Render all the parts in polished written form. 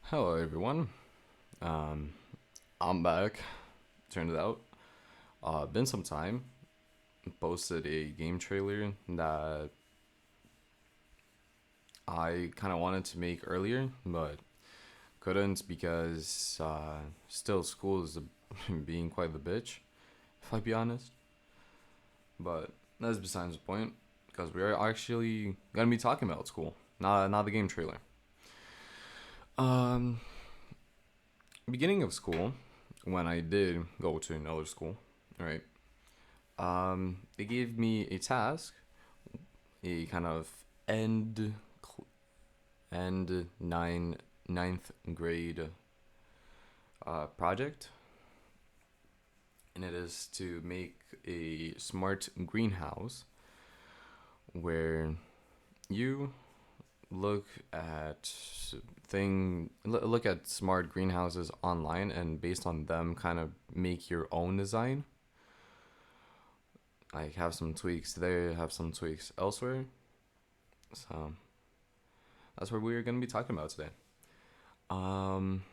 Hello, everyone. Um, I'm back. Turned out, been some time. Posted a game trailer that I kind of wanted to make earlier, but couldn't because still school is being quite the bitch, if I be honest. But that's besides the point, because we are actually gonna be talking about school, not the game trailer. Um, Beginning of school, when I did go to another school, right? They gave me a task, a kind of end end ninth grade project, and it is to make a smart greenhouse where you look at look at smart greenhouses online and based on them kind of make your own design. I have some tweaks there, have some tweaks elsewhere. So that's what we're gonna be talking about today. Um,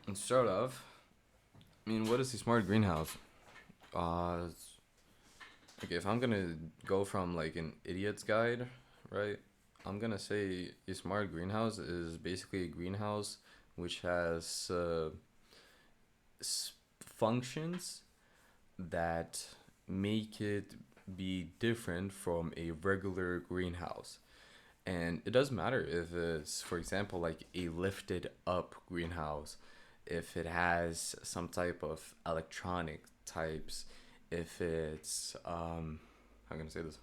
and start off, I mean, what is a smart greenhouse? Uh, okay, if I'm gonna go from like an idiot's guide, right? I'm gonna say a smart greenhouse is basically a greenhouse which has functions that make it be different from a regular greenhouse. And it doesn't matter if it's, for example, like a lifted up greenhouse, if it has some type of electronic types, if it's, how can I say this?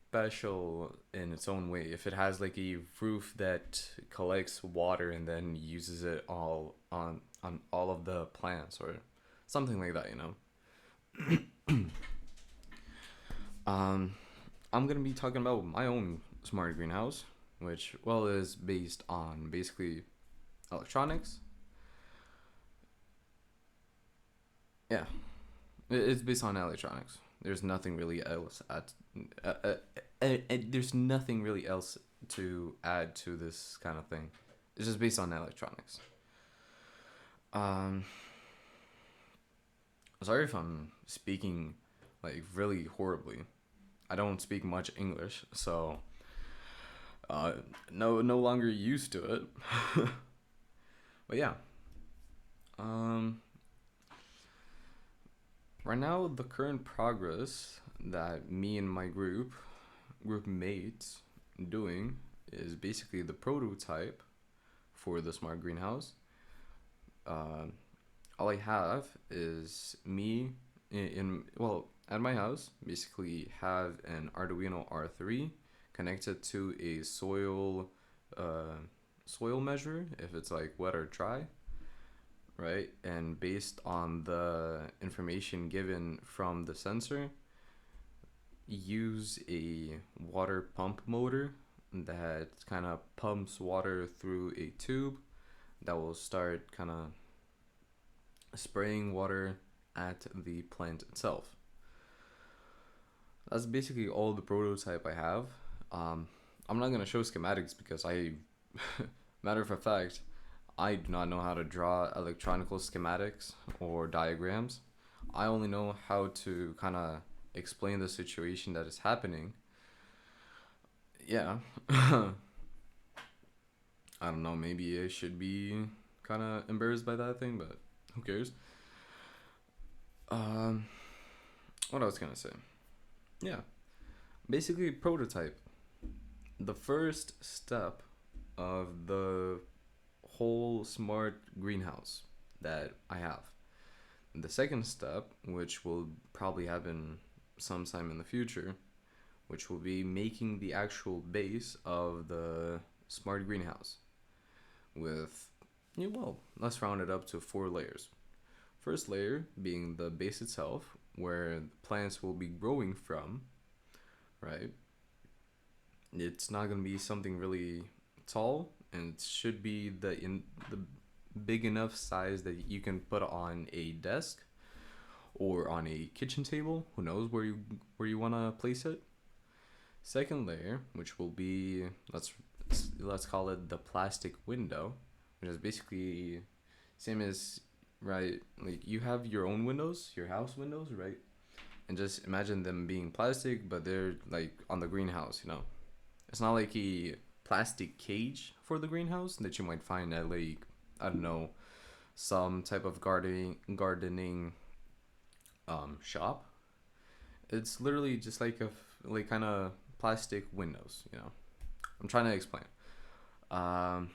Special in its own way. If it has like a roof that collects water and then uses it all on all of the plants or something like that, you know. Um, I'm gonna be talking about my own smart greenhouse, which well is based on basically electronics. Yeah, it's based on electronics. There's nothing really else there's nothing really else to add to this kind of thing. It's just based on electronics. Um, Sorry if I'm speaking like really horribly. I don't speak much English, so uh, no longer used to it. But yeah, um, right now the current progress that me and my group mates doing is basically the prototype for the smart greenhouse. Uh, all I have is me well at my house basically have an Arduino R3 connected to a soil measure if it's like wet or dry, right? And based on the information given from the sensor, use a water pump motor that kind of pumps water through a tube that will start kind of spraying water at the plant itself. That's basically all the prototype I have. Um, I'm not gonna show schematics because matter of fact, I do not know how to draw electronical schematics or diagrams. I only know how to kind of explain the situation that is happening. Yeah, I don't know. Maybe I should be kind of embarrassed by that thing, but who cares? Um, what I was gonna say? Yeah, basically prototype. The first step of the whole smart greenhouse that I have. The second step, which will probably happen sometime in the future, which will be making the actual base of the smart greenhouse with, yeah, well, let's round it up to 4 layers. First layer being the base itself, where plants will be growing from, right? It's not gonna be something really tall, and it should be the big enough size that you can put on a desk or on a kitchen table. Who knows where you wanna place it? Second layer, which will be, let's call it the plastic window, which is basically same as, right, like you have your own windows, your house windows, right? And just imagine them being plastic, but they're like on the greenhouse, you know. It's not like a plastic cage for the greenhouse that you might find at, like, I don't know, some type of gardening shop. It's literally just like like kind of plastic windows, you know. I'm trying to explain. Um,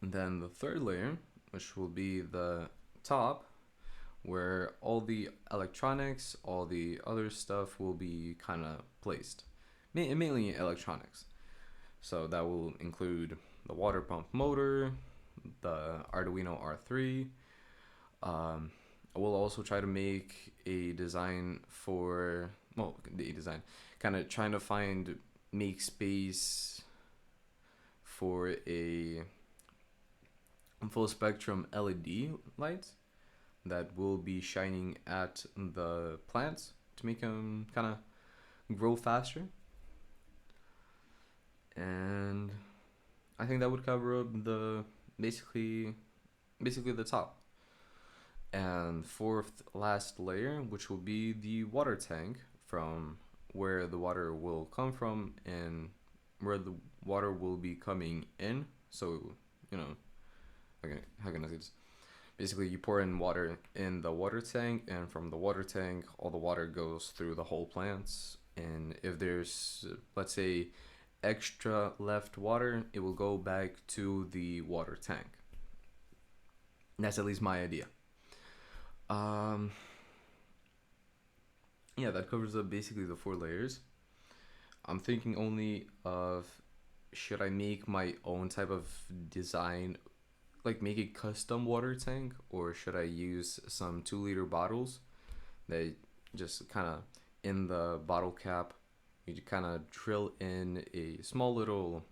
and then the third layer, which will be the top, where all the electronics, all the other stuff will be kind of placed. Mainly electronics. So that will include the water pump motor, the Arduino R3. I will also try to make a design for, well, the design, kind of trying to make space for a full spectrum LED lights that will be shining at the plants to make them kind of grow faster. And I think that would cover up the basically the top. And fourth last layer, which will be the water tank, from where the water will come from and where the water will be coming in. So, you know, okay, how can I say this? Basically, you pour in water in the water tank, and from the water tank, all the water goes through the whole plants. And if there's, let's say, extra left water, it will go back to the water tank. That's at least my idea. Um, yeah, that covers up basically the four layers. I'm thinking only of, should I make my own type of design, like make a custom water tank, or should I use some 2 liter bottles that just kind of, in the bottle cap, you kind of drill in a small little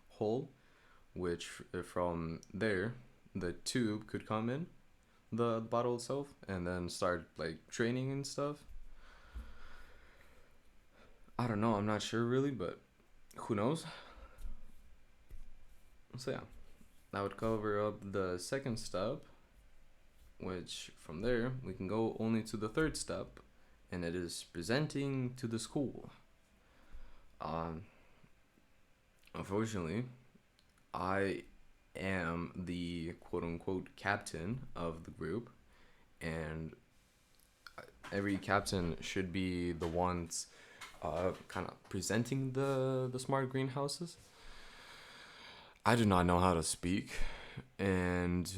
hole, which from there the tube could come in the bottle itself and then start like training and stuff. I don't know, I'm not sure really, but who knows. So yeah, that would cover up the second step, which from there we can go only to the third step, and it is presenting to the school. um Unfortunately, I am the quote unquote captain of the group, and every captain should be the ones kind of presenting the smart greenhouses. I do not know how to speak, and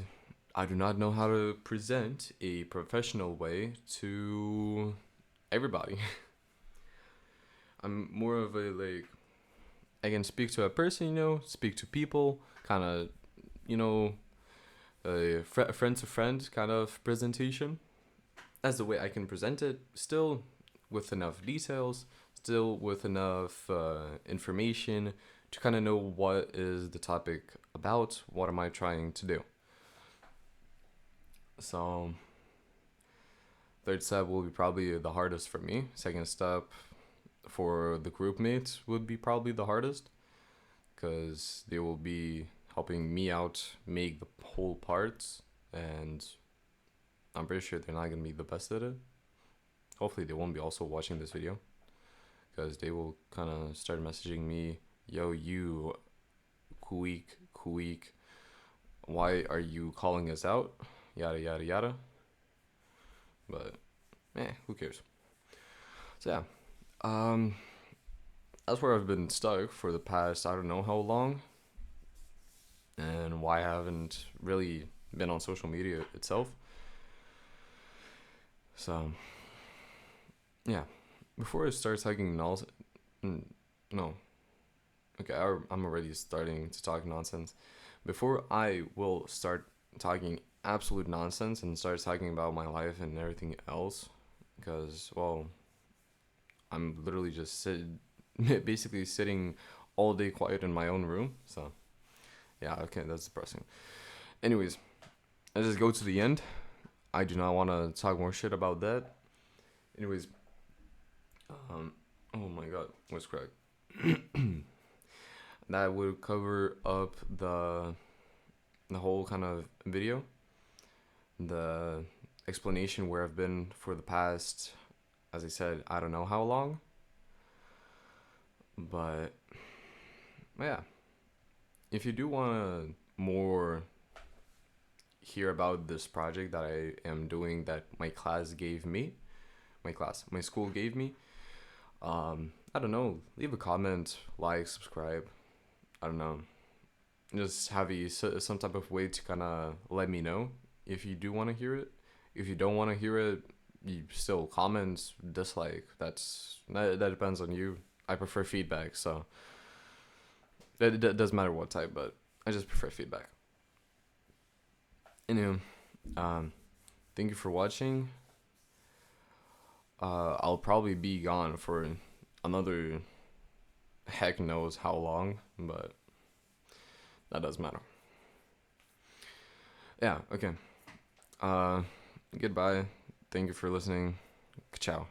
I do not know how to present a professional way to everybody. I'm more of a, like, I can speak to a person, you know, speak to people, kind of, you know, a friend to friend kind of presentation. That's the way I can present it, still with enough details, still with enough information to kind of know what is the topic about, what am I trying to do. So, third step will be probably the hardest for me. Second step for the group mates would be probably the hardest, because they will be helping me out make the whole parts, and I'm pretty sure they're not going to be the best at it. Hopefully they won't be also watching this video, because they will kind of start messaging me, yo, you, Kuik, why are you calling us out? Yada, yada, yada. But, who cares? So, yeah. That's where I've been stuck for the past, I don't know how long, and why I haven't really been on social media itself. So, yeah. Before I start talking no. Okay, I'm already starting to talk nonsense. Before I will start talking absolute nonsense and start talking about my life and everything else, because, well, I'm literally just basically sitting all day quiet in my own room. So, yeah, okay, that's depressing. Anyways, let's just go to the end. I do not want to talk more shit about that. Anyways, Oh my god, what's crack? That would cover up the whole kind of video, the explanation where I've been for the past, as I said, I don't know how long, but yeah, if you do want to more hear about this project that I am doing that my school gave me, I don't know, leave a comment, like, subscribe. I don't know, just have some type of way to kind of let me know if you do want to hear it. If you don't want to hear it, you still comment, dislike. That depends on you. I prefer feedback, so it doesn't matter what type, but I just prefer feedback. Anyway, um, thank you for watching. I'll probably be gone for another heck knows how long, but that doesn't matter. Yeah, okay. Uh, Goodbye. Thank you for listening. Ciao.